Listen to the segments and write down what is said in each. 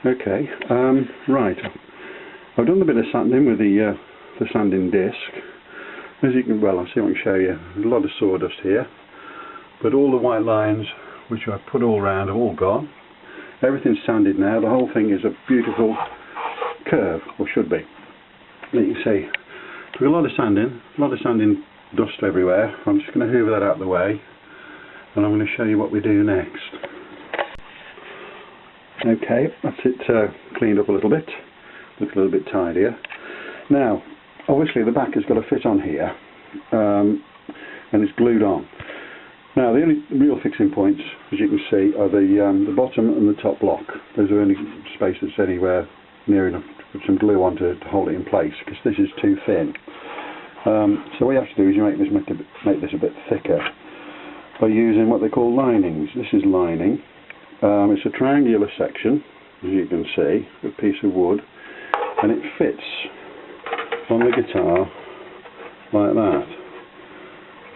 Okay, right. I've done a bit of sanding with the sanding disc. As you can, well, I'll see if I can show you. There's a lot of sawdust here, but all the white lines which I've put all round are all gone. Everything's sanded now. The whole thing is a beautiful curve, or should be. And you can see, there's a lot of sanding dust everywhere. I'm just going to hoover that out of the way, and I'm going to show you what we do next. Okay, that's it cleaned up a little bit. Looks a little bit tidier. Now, obviously the back has got to fit on here, and it's glued on. Now, the only real fixing points, as you can see, are the bottom and the top block. Those are only spaces anywhere near enough to put some glue on to hold it in place, because this is too thin. So what you have to do is you make this a bit thicker by using what they call linings. This is lining. It's a triangular section, as you can see, a piece of wood, and it fits on the guitar like that.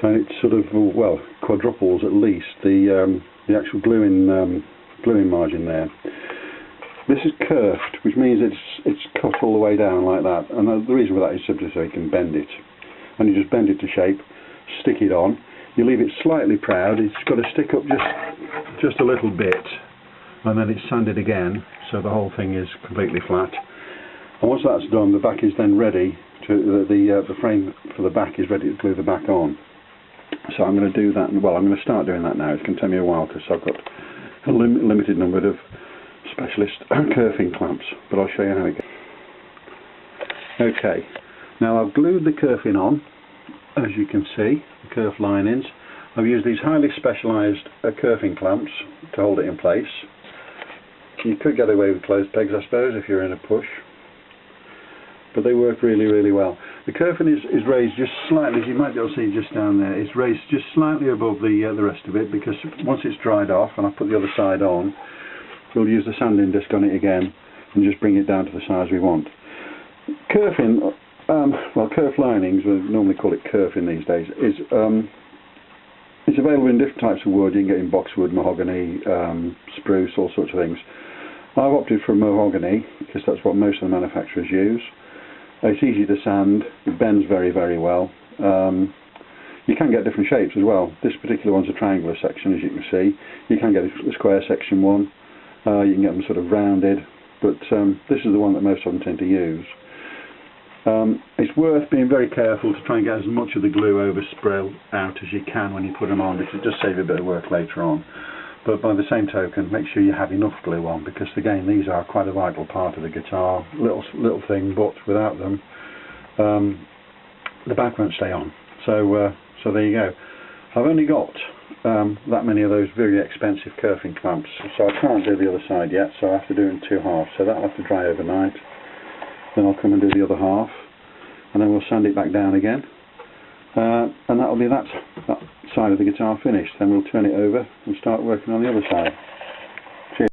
And it sort of, well, quadruples at least the actual gluing margin there. This is kerfed, which means it's cut all the way down like that. And the reason for that is simply so you can bend it. And you just bend it to shape, stick it on. You leave it slightly proud. It's got to stick up just a little bit, and then it's sanded again, so the whole thing is completely flat. And once that's done, the back is then ready to the frame for the back is ready to glue the back on. So I'm going to do that. Well, I'm going to start doing that now. It's going to take me a while because I've got a limited number of specialist kerfing clamps, but I'll show you how it goes. Okay, now I've glued the kerfing on, as you can see, the kerf linings. I've used these highly specialised kerfing clamps to hold it in place. You could get away with closed pegs, I suppose, if you're in a push, but they work really, really well. The kerfing is raised just slightly, as you might be able to see just down there. It's raised just slightly above the rest of it, because once it's dried off and I put the other side on, we'll use the sanding disc on it again and just bring it down to the size we want. Kerfing, well, kerf linings, we normally call it kerfing these days, it's available in different types of wood. You can get in boxwood, mahogany, spruce, all sorts of things. I've opted for mahogany because that's what most of the manufacturers use. It's easy to sand, it bends very, very well. You can get different shapes as well. This particular one's a triangular section, as you can see. You can get a square section one, you can get them sort of rounded, but this is the one that most of them tend to use. It's worth being very careful to try and get as much of the glue overspill out as you can when you put them on, because it does save you a bit of work later on. But by the same token, make sure you have enough glue on, because again, these are quite a vital part of the guitar. Little thing, but without them, the back won't stay on. So there you go. I've only got that many of those very expensive kerfing clamps, so I can't do the other side yet. So I have to do it in two halves. So that'll have to dry overnight. Then I'll come and do the other half, and then we'll sand it back down again, and that'll be that side of the guitar finished. Then we'll turn it over and start working on the other side.